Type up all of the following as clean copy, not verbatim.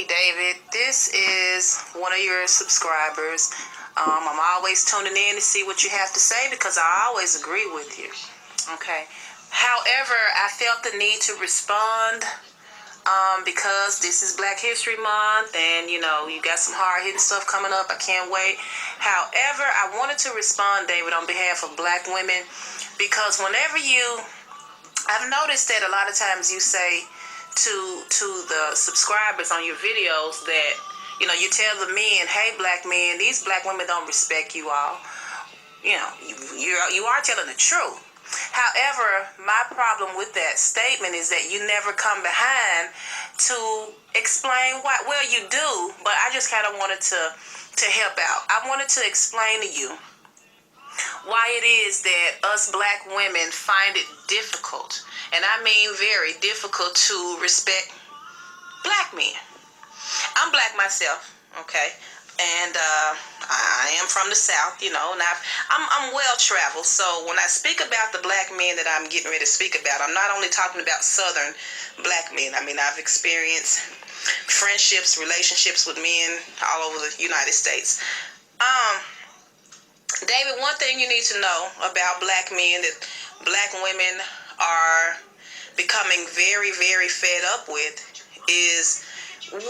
David, this is one of your subscribers. I'm always tuning in to see what you have to say because I always agree with you. Okay. However, I felt the need to respond because this is Black History Month and, you got some hard-hitting stuff coming up. I can't wait. However, I wanted to respond, David, on behalf of Black women because I've noticed that a lot of times you say to the subscribers on your videos that, you tell the men, hey, Black men, these Black women don't respect you all. You are telling the truth. However, my problem with that statement is that you never come behind to explain why. Well, you do, but I just kind of wanted to help out. I wanted to explain to you why it is that us Black women find it difficult, and I mean very difficult, to respect Black men. I'm Black myself, okay? And I am from the South, and I'm well-traveled. So when I speak about the Black men that I'm getting ready to speak about, I'm not only talking about Southern Black men. I mean, I've experienced friendships, relationships with men all over the United States. David, one thing you need to know about Black men that Black women are becoming very, very fed up with is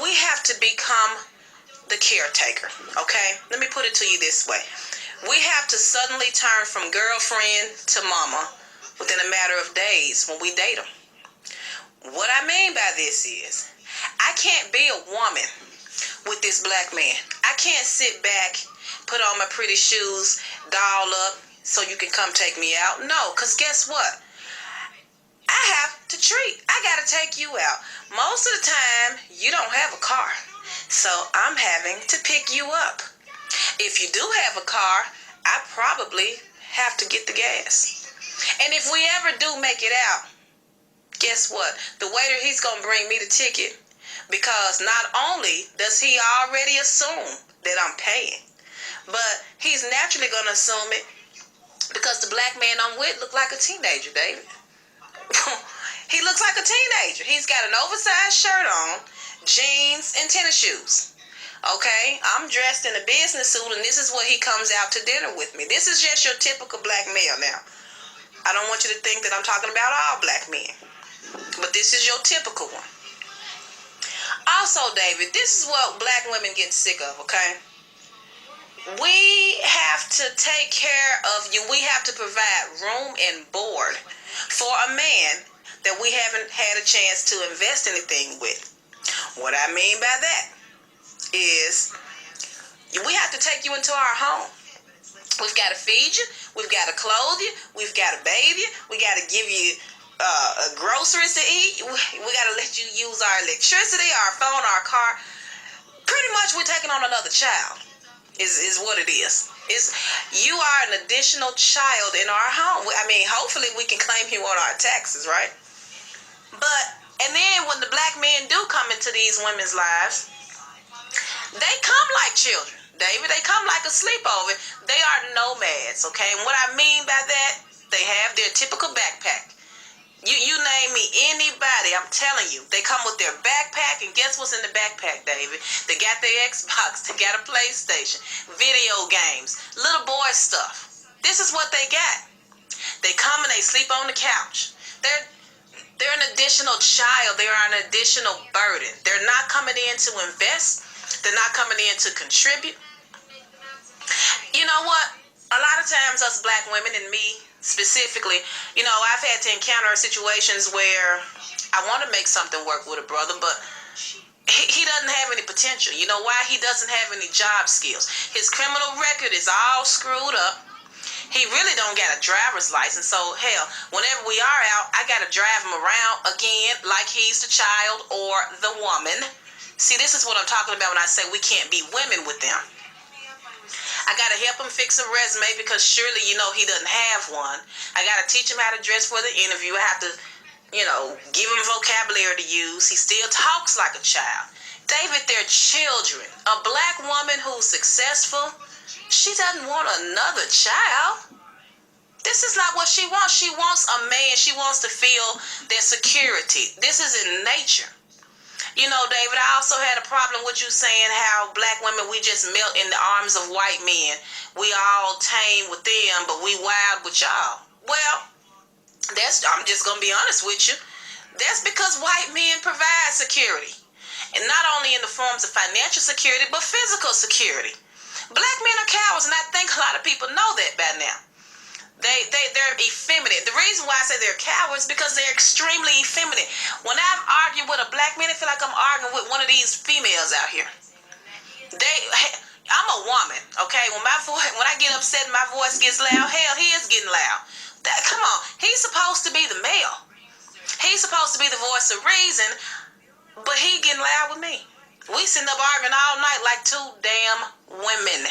we have to become the caretaker, okay? Let me put it to you this way. We have to suddenly turn from girlfriend to mama within a matter of days when we date them. What I mean by this is I can't be a woman with this Black man. I can't sit back, put on my pretty shoes, doll up so you can come take me out. No, because guess what? I have to treat. I got to take you out. Most of the time, you don't have a car. So I'm having to pick you up. If you do have a car, I probably have to get the gas. And if we ever do make it out, guess what? The waiter, he's going to bring me the ticket because not only does he already assume that I'm paying, but he's naturally going to assume it because the Black man I'm with look like a teenager, David. He looks like a teenager. He's got an oversized shirt on, jeans, and tennis shoes. Okay? I'm dressed in a business suit, and this is what he comes out to dinner with me. This is just your typical Black male now. I don't want you to think that I'm talking about all Black men, but this is your typical one. Also, David, this is what Black women get sick of, okay? We have to take care of you. We have to provide room and board for a man that we haven't had a chance to invest anything with. What I mean by that is we have to take you into our home. We've got to feed you. We've got to clothe you. We've got to bathe you. We got to give you groceries to eat. We got to let you use our electricity, our phone, our car. Pretty much we're taking on another child is what it is. You are an additional child in our home. I mean, hopefully we can claim you on our taxes, right? And then when the Black men do come into these women's lives, they come like children, David. They come like a sleepover. They are nomads, okay? And what I mean by that, they have their typical backpack. You name me anybody, I'm telling you, they come with their backpack, and guess what's in the backpack, David? They got their Xbox, they got a PlayStation, video games, little boy stuff. This is what they got. They come and they sleep on the couch. They're an additional child. They are an additional burden. They're not coming in to invest. They're not coming in to contribute. You know what? A lot of times us Black women, and me specifically, I've had to encounter situations where I want to make something work with a brother, but he doesn't have any potential. You know why? He doesn't have any job skills. His criminal record is all screwed up. He really don't got a driver's license. So, hell, whenever we are out, I got to drive him around again like he's the child or the woman. See, this is what I'm talking about when I say we can't be women with them. I got to help him fix a resume because surely, he doesn't have one. I got to teach him how to dress for the interview. I have to, give him vocabulary to use. He still talks like a child. David, they're children. A Black woman who's successful, she doesn't want another child. This is not what she wants. She wants a man. She wants to feel their security. This is in nature. You know, David, I also had a problem with you saying how black women, we just melt in the arms of white men. We all tame with them, but we wild with y'all. Well, I'm just going to be honest with you. That's because white men provide security. And not only in the forms of financial security, but physical security. Black men are cowards, and I think a lot of people know that by now. They're effeminate. The reason why I say they're cowards is because they're extremely effeminate. When I've argued with a black man, I feel like I'm arguing with one of these females out here. I'm a woman, okay? When I get upset and my voice gets loud, hell, he is getting loud. Come on, he's supposed to be the male. He's supposed to be the voice of reason, but he getting loud with me. We sitting up arguing all night like two damn women.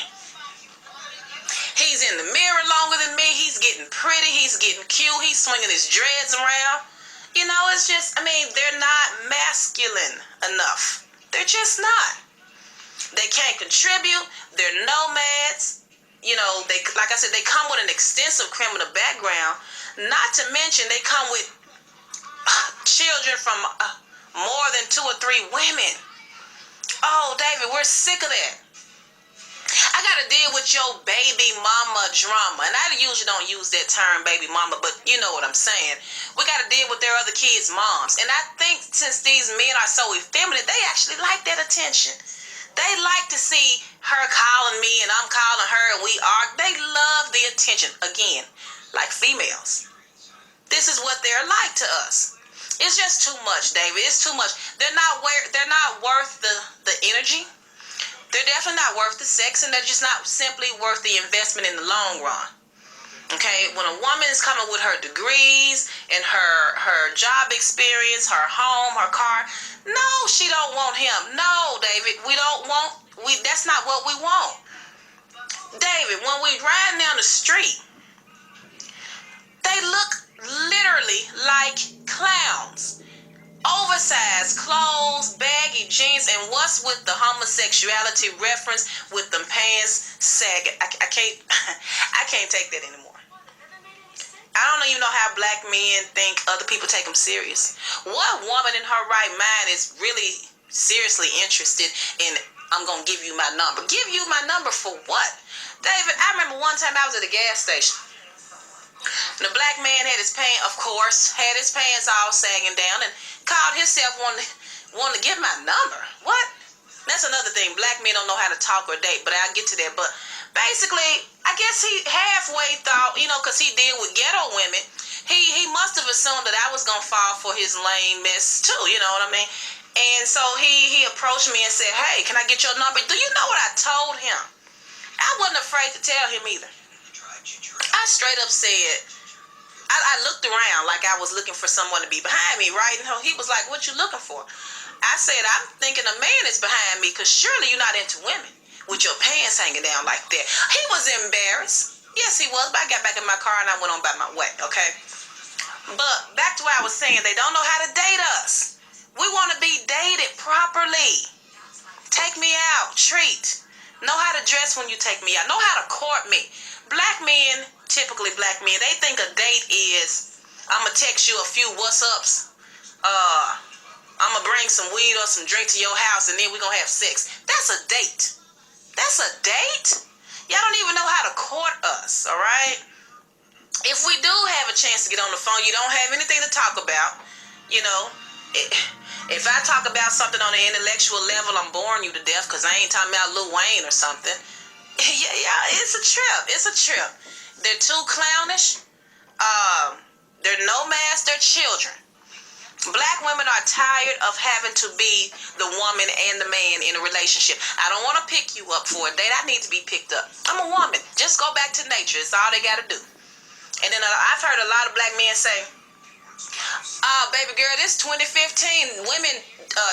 He's in the mirror longer than me. He's getting pretty. He's getting cute. He's swinging his dreads around. You know, it's just, they're not masculine enough. They're just not. They can't contribute. They're nomads. You know, like I said, they come with an extensive criminal background. Not to mention, they come with children from more than 2 or 3 women. Oh, David, we're sick of that. I got to deal with your baby mama drama. And I usually don't use that term, baby mama, but you know what I'm saying. We got to deal with their other kids' moms. And I think since these men are so effeminate, they actually like that attention. They like to see her calling me and I'm calling her and we are. They love the attention. Again, like females. This is what they're like to us. It's just too much, David. It's too much. They're not worth the energy. They're definitely not worth the sex, and they're just not simply worth the investment in the long run. Okay, when a woman is coming with her degrees and her job experience, her home, her car, no, she don't want him. No, David, that's not what we want. David, when we riding down the street, they look literally like clowns. Oversized clothes, baggy jeans, and what's with the homosexuality reference with them pants sagging? I can't take that anymore. I don't even know how black men think other people take them serious. What woman in her right mind is really seriously interested in, I'm going to give you my number? Give you my number for what? David, I remember one time I was at a gas station. The black man had his pants all sagging down and called himself wanting to give my number. What? That's another thing. Black men don't know how to talk or date, but I'll get to that. But basically, I guess he halfway thought, because he deal with ghetto women, he must have assumed that I was going to fall for his lame mess too, you know what I mean? And so he approached me and said, hey, can I get your number? Do you know what I told him? I wasn't afraid to tell him either. I straight up said, I looked around like I was looking for someone to be behind me, right? And he was like, what you looking for? I said, I'm thinking a man is behind me because surely you're not into women with your pants hanging down like that. He was embarrassed. Yes, he was, but I got back in my car and I went on by my way, okay? But back to what I was saying, they don't know how to date us. We want to be dated properly. Take me out, treat. Know how to dress when you take me out. Know how to court me. Black men, typically black men, they think a date is, I'm going to text you a few what's ups. I'm going to bring some weed or some drink to your house and then we're going to have sex. That's a date. That's a date? Y'all don't even know how to court us, all right? If we do have a chance to get on the phone, you don't have anything to talk about, if I talk about something on an intellectual level, I'm boring you to death because I ain't talking about Lil Wayne or something. Yeah, it's a trip. It's a trip. They're too clownish. They're nomads. They're children. Black women are tired of having to be the woman and the man in a relationship. I don't want to pick you up for a date. I need to be picked up. I'm a woman. Just go back to nature. It's all they got to do. And then I've heard a lot of black men say, baby girl, this 2015 women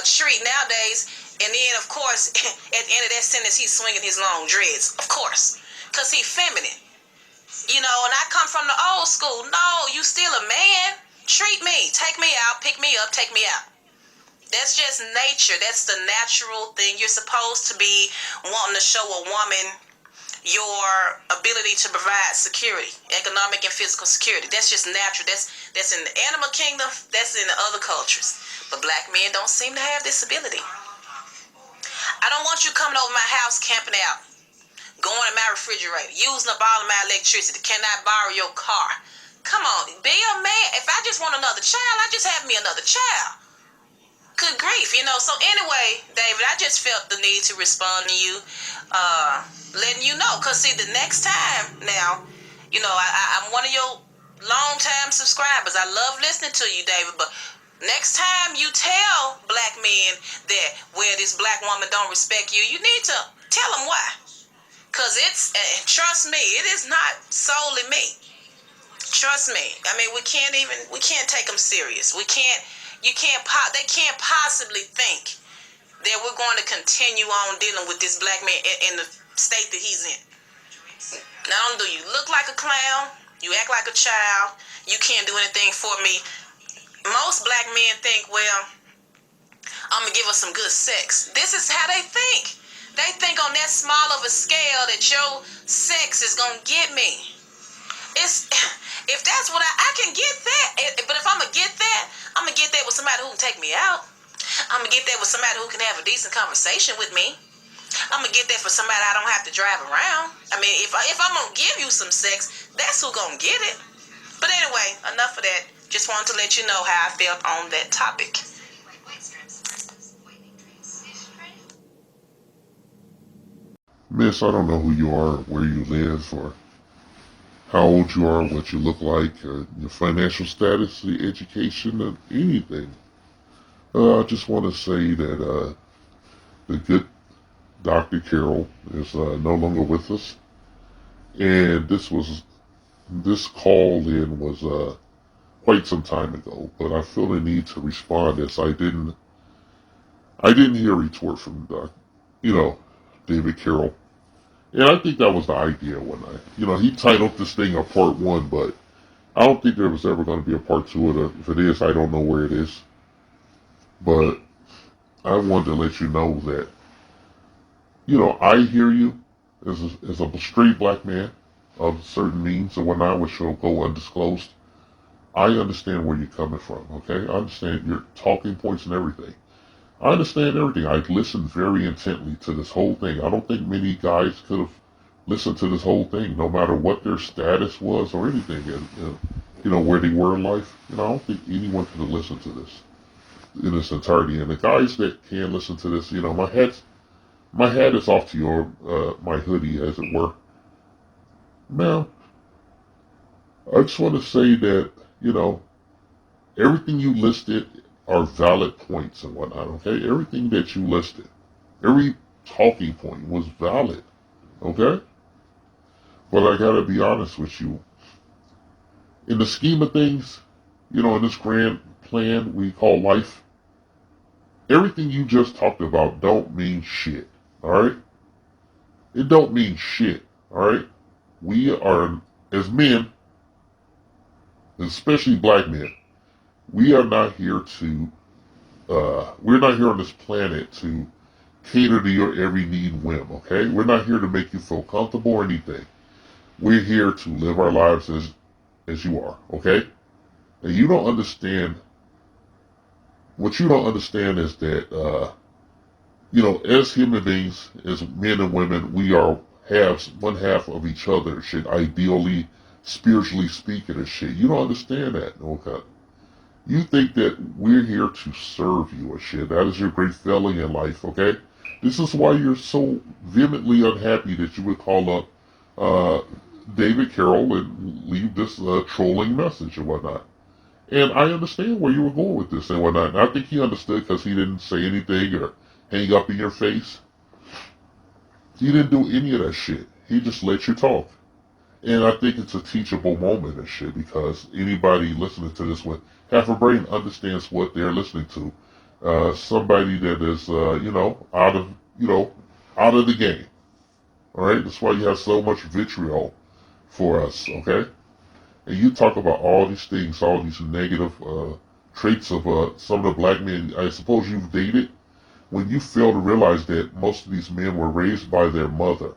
treat nowadays. And then, of course, at the end of that sentence, he's swinging his long dreads. Of course. Because he's feminine. And I come from the old school. No, you still a man. Treat me. Take me out. Pick me up. Take me out. That's just nature. That's the natural thing. You're supposed to be wanting to show a woman your ability to provide security, economic and physical security. That's just natural. That's in the animal kingdom. That's in the other cultures. But black men don't seem to have this ability. I don't want you coming over my house camping out, going in my refrigerator, using up all of my electricity, cannot borrow your car. Come on, be a man. If I just want another child, I just have me another child. Good grief, So anyway, David, I just felt the need to respond to you, letting you know. Because, see, the next time now, I'm one of your long-time subscribers. I love listening to you, David. But next time you tell black men that, well, this black woman don't respect you, you need to tell them why. Because trust me, it is not solely me. Trust me. I mean, we can't take them serious. They can't possibly think that we're going to continue on dealing with this black man in the state that he's in. Not only do you look like a clown, you act like a child, you can't do anything for me. Most black men think, well, I'm going to give her some good sex. This is how they think. They think on that small of a scale that your sex is going to get me. If that's what I can get that, but if I'm going to get that, I'm going to get that with somebody who can take me out. I'm going to get that with somebody who can have a decent conversation with me. I'm going to get that for somebody I don't have to drive around. I mean, if I'm going to give you some sex, that's who's going to get it. But anyway, enough of that. Just wanted to let you know how I felt on that topic. Miss, I don't know who you are, where you live, or how old you are, what you look like, your financial status, the education, or anything. I just want to say that the good Dr. Carol is no longer with us, and this call in was quite some time ago. But I feel the need to respond as I didn't hear a retort from David Carroll. And I think that was the idea when he titled this thing a part one, but I don't think there was ever going to be a part two of it. If it is, I don't know where it is. But I wanted to let you know that, I hear you as a straight black man of certain means and whatnot, which will go undisclosed. I understand where you're coming from, okay? I understand your talking points and everything. I understand everything. I listened very intently to this whole thing. I don't think many guys could have listened to this whole thing, no matter what their status was or anything, and where they were in life. I don't think anyone could have listened to this in its entirety. And the guys that can listen to this, my hat is off to your my hoodie, as it were. Now, I just want to say that everything you listed are valid points and whatnot. Okay, everything that you listed, every talking point was valid. Okay, but I gotta be honest with you. In the scheme of things, in this grand plan we call life, everything you just talked about don't mean shit. All right, it don't mean shit. All right, we are, as men, especially black men, we are not here to. We're not here on this planet to cater to your every need and whim. Okay, we're not here to make you feel comfortable or anything. We're here to live our lives as you are. Okay, and you don't understand. What you don't understand is that as human beings, as men and women, we are halves, one half of each other. Shit, ideally, spiritually speaking, and shit. You don't understand that, okay? You think that we're here to serve you and shit. That is your great failing in life, okay? This is why you're so vehemently unhappy that you would call up David Carroll and leave this trolling message and whatnot. And I understand where you were going with this and whatnot. And I think he understood because he didn't say anything or hang up in your face. He didn't do any of that shit. He just let you talk. And I think it's a teachable moment and shit because anybody listening to this with half a brain understands what they're listening to. Somebody that is, out of the game. All right? That's why you have so much vitriol for us, okay? And you talk about all these things, all these negative traits of some of the black men I suppose you've dated, when you fail to realize that most of these men were raised by their mother.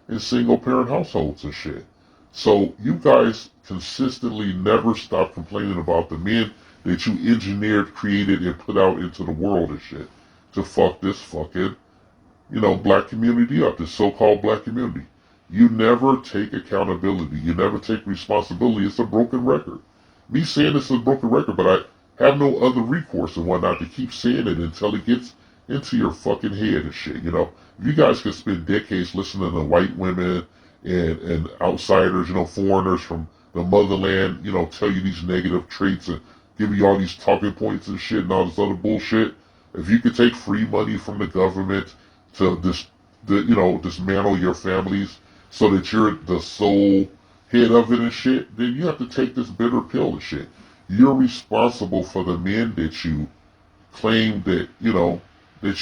in single parent households and shit. So you guys consistently never stop complaining about the men that you engineered, created, and put out into the world and shit to fuck this fucking, black community up, this so-called black community. You never take accountability. You never take responsibility. It's a broken record. Me saying this is a broken record, but I have no other recourse and whatnot to keep saying it until it gets into your fucking head and shit, If you guys could spend decades listening to white women and outsiders, foreigners from the motherland, tell you these negative traits and give you all these talking points and shit and all this other bullshit, if you could take free money from the government to dismantle your families so that you're the sole head of it and shit, then you have to take this bitter pill and shit. You're responsible for the men that you claim that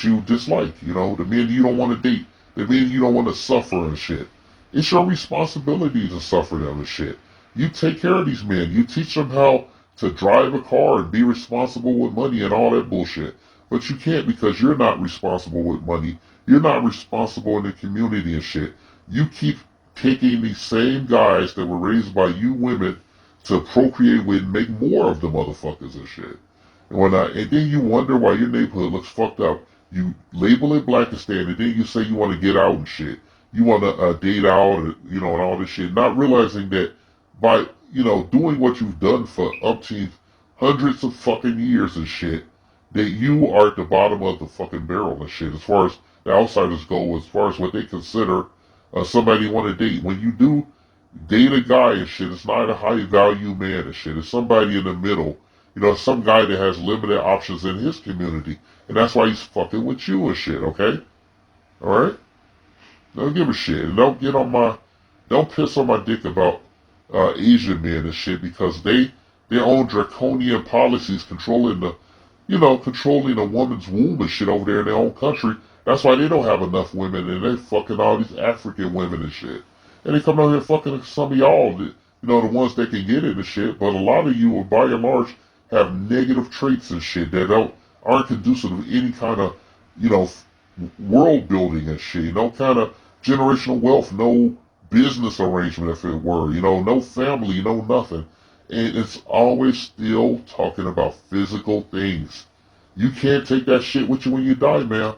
you dislike, the men you don't want to date, the men you don't want to suffer and shit. It's your responsibility to suffer them and shit. You take care of these men. You teach them how to drive a car and be responsible with money and all that bullshit. But you can't because you're not responsible with money. You're not responsible in the community and shit. You keep taking these same guys that were raised by you women to procreate with and make more of the motherfuckers and shit. And then you wonder why your neighborhood looks fucked up. You label it Blackistan, and then you say you want to get out and shit. You want to date out, and all this shit. Not realizing that by, doing what you've done for umpteen hundreds of fucking years and shit, that you are at the bottom of the fucking barrel and shit. As far as the outsiders go, as far as what they consider somebody you want to date. When you do date a guy and shit, it's not a high value man and shit. It's somebody in the middle. Some guy that has limited options in his community. And that's why he's fucking with you and shit, okay? Alright? Don't give a shit. And don't piss on my dick about Asian men and shit because they own draconian policies controlling a woman's womb and shit over there in their own country. That's why they don't have enough women and they fucking all these African women and shit. And they come out here fucking some of y'all, the ones that can get it and shit. But a lot of you, by and large, have negative traits and shit that aren't conducive to any kind of, world building and shit. No kind of generational wealth, no business arrangement if it were, no family, no nothing. And it's always still talking about physical things. You can't take that shit with you when you die, man.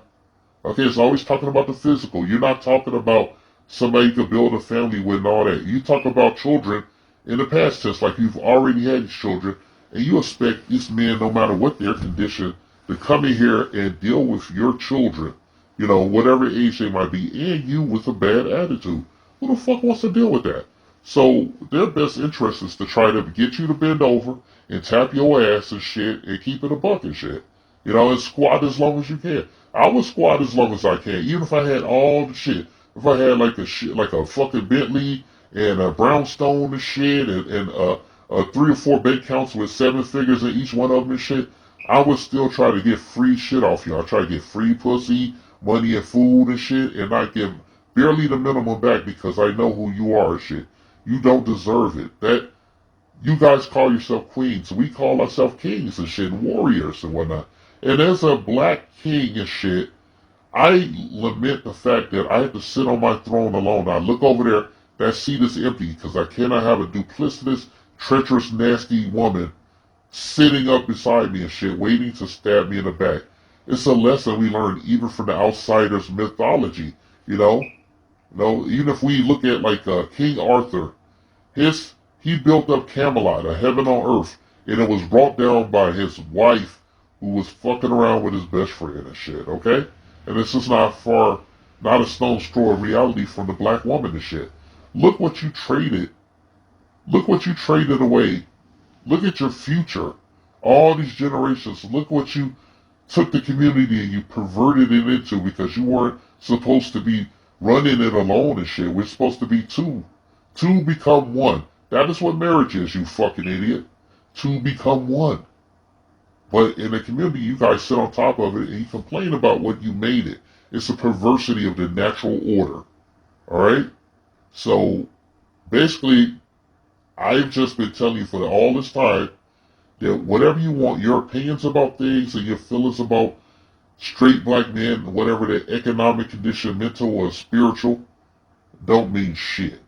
Okay, it's always talking about the physical. You're not talking about somebody you could build a family with and all that. You talk about children in the past tense, like you've already had these children, and you expect these men, no matter what their condition, to come in here and deal with your children, whatever age they might be, and you with a bad attitude. Who the fuck wants to deal with that? So their best interest is to try to get you to bend over and tap your ass and shit and keep it a buck and shit. And squat as long as you can. I will squat as long as I can, even if I had all the shit. If I had like a fucking Bentley and a brownstone and shit and 3 or 4 bank accounts with 7 figures in each one of them and shit, I would still try to get free shit off you. I try to get free pussy, money and food and shit, and not give barely the minimum back because I know who you are and shit. You don't deserve it. That you guys call yourself queens. We call ourselves kings and shit, warriors and whatnot. And as a black king and shit, I lament the fact that I have to sit on my throne alone. I look over there, that seat is empty because I cannot have a duplicitous, treacherous, nasty woman sitting up beside me and shit, waiting to stab me in the back. It's a lesson we learned even from the outsiders' mythology, even if we look at like King Arthur, he built up Camelot, a heaven on earth, and it was brought down by his wife who was fucking around with his best friend and shit, okay? And this is not a stone's throw of reality from the black woman and shit. Look what you traded. Look what you traded away. Look at your future. All these generations, look what you took the community and you perverted it into because you weren't supposed to be running it alone and shit. We're supposed to be two. Two become one. That is what marriage is, you fucking idiot. Two become one. But in the community, you guys sit on top of it and you complain about what you made it. It's a perversity of the natural order. Alright? So, basically, I've just been telling you for all this time that whatever you want, your opinions about things and your feelings about straight black men, whatever their economic condition, mental or spiritual, don't mean shit.